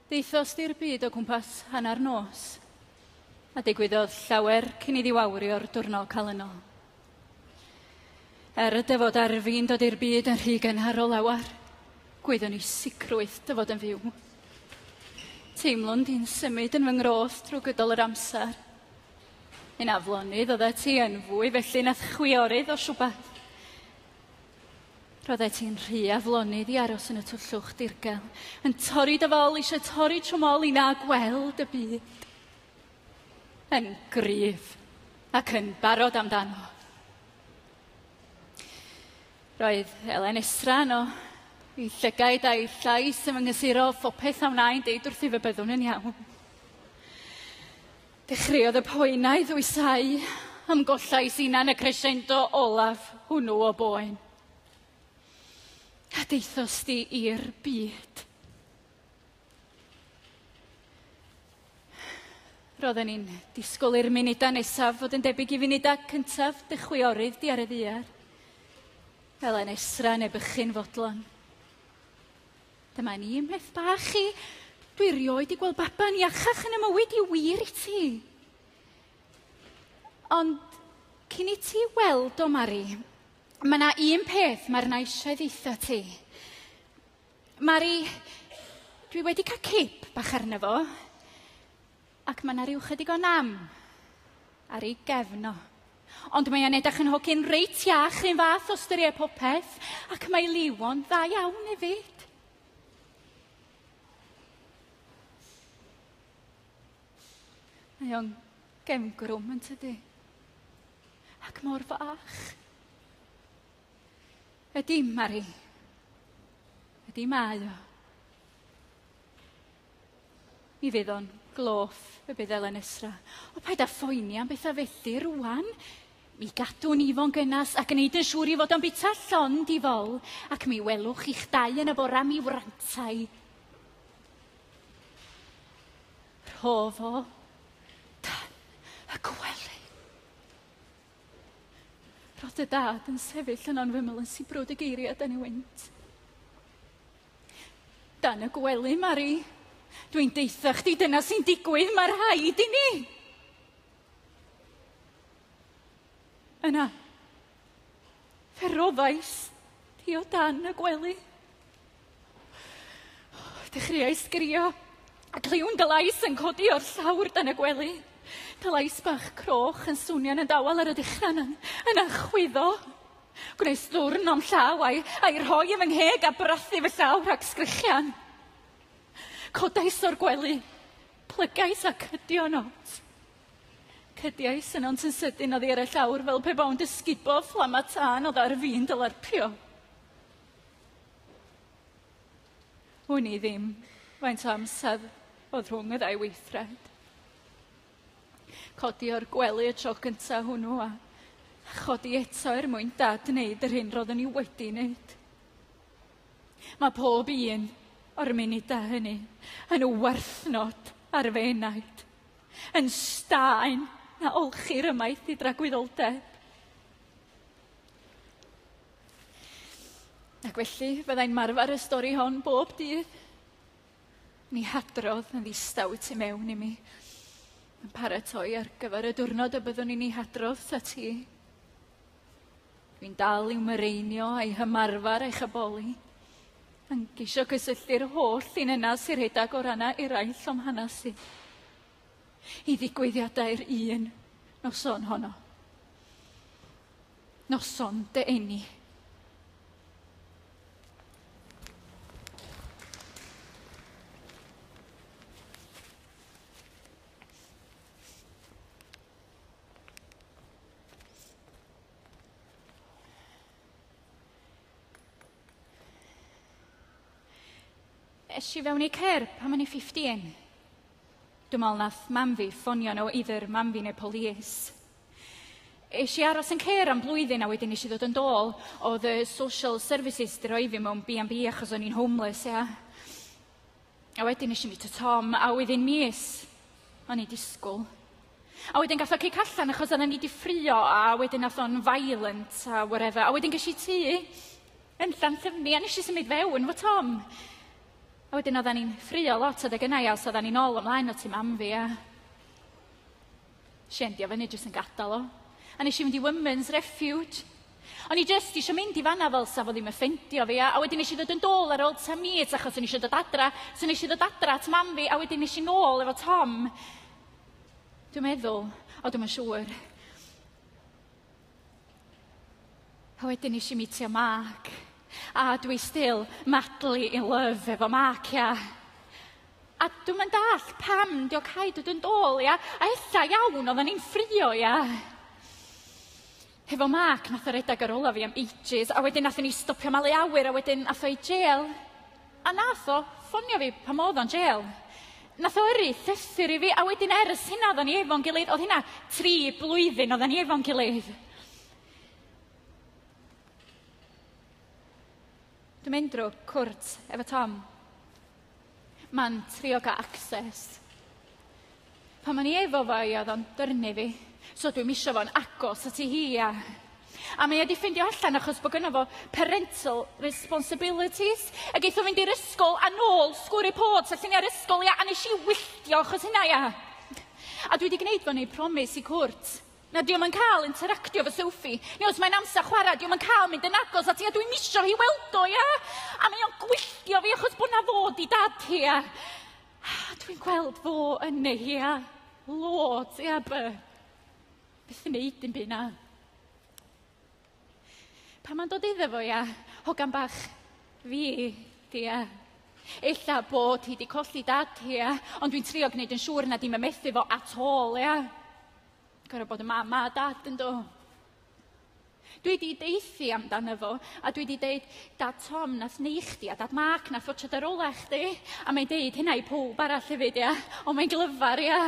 Deithos di'r byd o gwmpas hanner nos, a digwyddodd llawer cyn iddi wawrio'r diwrnod calynol. Y dyfod ar fi'n dod i'r byd yn rhy gynnar o lawar, gwyddwn ni sicrwydd dyfod yn fyw. Teimlwn di'n symud yn fy ngroth trwy gydol yr amser. Un aflonydd oedd ti yn fwy, felly nath chwiorydd o siwbath. Roedd ti'n rhy aflonydd i aros yn y twllwch dirgel, yn torri dy fol eisiau torri trwmol i na gweld y byd. Yn gryf ac yn barod amdano. Roedd Elen Esran o i llygaid a'i llais yn ynghysuro phopeth a wna'n deud wrth i fy byddwn yn iawn. Dechreuodd y poenau ddwysau am gollais unan y crescendo olaf hwnnw o boen. A deithos di i'r byd. Roedden ni'n disgwyl i'r munudau nesaf fod yn debyg i funudau cyntaf dychwiorydd di ar y ddiar. Elen Esran neu bychyn fodlon. Dyma ni meth bach i. Dwi rioed i gweld baban iachach yn y mywyd i wir i ti. Ond cyn i ti weld o Mari, mae yna un peth mae'r naisiau ddeitha ti. Mari, dwi wedi cael cip bach arno fo, ac mae yna ryw chydig o nam ar ei gefno. Ond mae e'n edrych yn hogyn reit iach un fath o styried popeth, ac mae liwon dda iawn hefyd. Mae o'n gemgrwm yn tydi, ac mor fach. Ydy, Mari. Ydy mae o. Mi fydd o'n gloff y bydd Elen Esra. O paid â phoeni am beth a fethu rwan. Mi gadw'n ifon gynnas ac yn neud yn siŵr i fod o'n bita llond i fol, ac mi welwch i'ch dau yn y bora mi wrantau. Rhof o dan y gwely. Roedd y dad yn sefyll yn anfymol yn sibrwd y geiriad yn ei wynt. Dan y gwely, Mari. Dwi'n deitha chdi dyna sy'n digwydd, mae'r rhaid i ni. Yna, ferofais di o dan y gwely. Dechreuai sgrio, ac liwn dy lais yn codi o'r llawr dan y gwely. Dy lais bach croch yn swnio'n y dawel ar y dechrau yn achwyddo. Gwneud ddwrn o'n llaw a'i rhoi yn fy ngheg a brathu fy llaw rhag sgrichian. Codais o'r gwely, plygais a cydio not. Cydiais yn ont yn sydyn oddi ar y llawr fel pe bawn dysgubo fflama tân oedd ar fi'n dylarpio. Hwn i ddim faint o amser oedd rhwng y ddau weithred. Codi o'r gwely y tro gyntaf hwnnw a chodi eto mwyn dad wneud yr hyn roedden ni wedi wneud. Mae pob un o'r munudau hynny yn werthnod ar fy enaid, yn staen na olchi'r ymaith i dragwyddoldeb. Ac felly fyddai'n marfer y stori hon bob dydd. Ni hadrodd yn ddistaw tu mewn i mi, yn paratoi ar gyfer y diwrnod y byddwn ni'n ei hadrodd ta ti. Dwi'n dal i'w myreinio a'i hymarfer a'i chyboli, yn geisio gysylltu'r holl un yna sy'n rhedag o ranna eraill o'm hanes i. I ddigwyddiadau'r un noson honno. Noson dy eni. Es i fewn i cer pan o'n i 15. Dwi'n meddwl nath mam fi ffonio nhw either mam fi neu police. Es i aros yn cer am blwyddyn a wedyn nes i ddod yn dôl. Oedd y social services di roi fi mewn B&B achos o'n i'n homeless, ia. A wedyn nes i meet o Tom a wedyn mis o'n i disgwyl. A wedyn gath o cic allan achos o'n i di ffrio a wedyn nath o'n violent a whatever. A wedyn ges i tŷ yn Llanllyfni a nes i symud fewn fo Tom. A wedyn oedden ni'n ffrio lot adeg yna, ia, os oedden ni'n ôl ymlaen o ti mam fi, a siendio fyny jyst yn gadael o. A nes i fynd i Women's Refuge. O'n i jyst eisiau mynd i fanna fel sa fo ddim yn ffendio fi, a wedyn nes i ddod yn dôl ar ôl 10 mis achos o'n i eisiau dod adra. So nes i ddod adra at mam fi, a wedyn nes i nôl efo Tom. Dwi'n meddwl, o dwi'n siŵr. A wedyn nes i mitio Mark. A dwi still madly in love efo Mark, ia. A dwi'n mynd all pam di o cael dod yn dôl, ia. A ella iawn oedden ni'n ffrio, ia. Hefo Mark nath o redag ar ola fi am ages, a wedyn nath ni stopio malu awyr, a wedyn nath o i jail. A nath o ffonio fi pam oedd o'n jail. Nath o yrru llythyr i fi, a wedyn ers hynna oedden ni efo'n gilydd. Oedd hynna 3 blwyddyn oedden ni efo'n gilydd. Dwi'n mynd drwy cwrt efo Tom. Ma'n trio gael access. Pan ma'n i efo fo i oedd o'n dyrnu fi, so dwi'n misio fo'n agos at i hi, ia. A mae wedi ffindio allan achos bod gynno fo parental responsibilities. A geith o fynd i'r ysgol a nôl sgwr i pod allan i'r ysgol, ia, a nes i wylltio achos hynna, ia. A dwi wedi gwneud fo'n ei promis i cwrt. Na diwm yn cael interactio fo Sophie. Neu os mae'n amser chwarae, diwm yn cael mynd yn agos at i, a dwi'n misio hi weld o, ia. A mae o'n gwylltio fi achos bod na fod i dad hi, ia. Dwi'n gweld fo yn ei hi, ia. Lord, ia, beth yn neud yn byd na. Pan mae'n dod iddo fo, ia, hogan bach fi, di, ia. Ella bod hi di colli dad hi, ia, ond dwi'n trio gwneud yn siŵr na dim yn methu fo at all, ia. Gorau bod y mam a dad yn do. Dwi wedi deithi amdano fo, a dwi wedi deud, Dad Tom nath neu chdi, a Dad Mark nath fotio ar ola chdi. A mae'n deud hynna i pob arall hefyd, ia. O, mae'n glyfar, ia.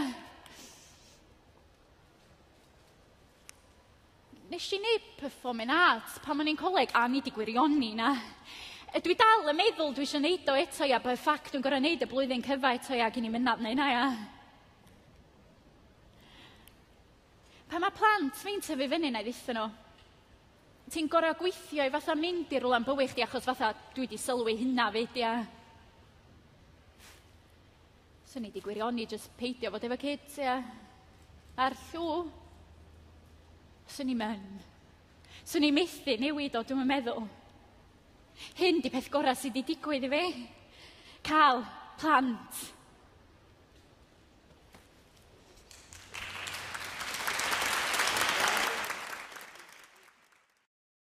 Nes i neud performing arts pan o'n i'n coleg, a ni di gwirioni na. Dwi dal yn meddwl dwi eisiau neud o eto, ia, bydd ffact dwi'n gorau neud y blwyddyn cyfa eto, ia, gyn i mynd neu na, ia. Pan mae plant fi'n tyfu fyny na i dditha nhw, ti'n gorau gweithio i fatha mynd i'r rwlan bywyd chdi achos fatha dwi wedi sylwi hynna fyd, ia. So ni di gwirioni jyst peidio fod efo kids, ia. Ar llw. So ni mynd. So ni methu newid o, dwi'n meddwl. Hyn di peth gorau sydd wedi digwydd i fi. Cael plant.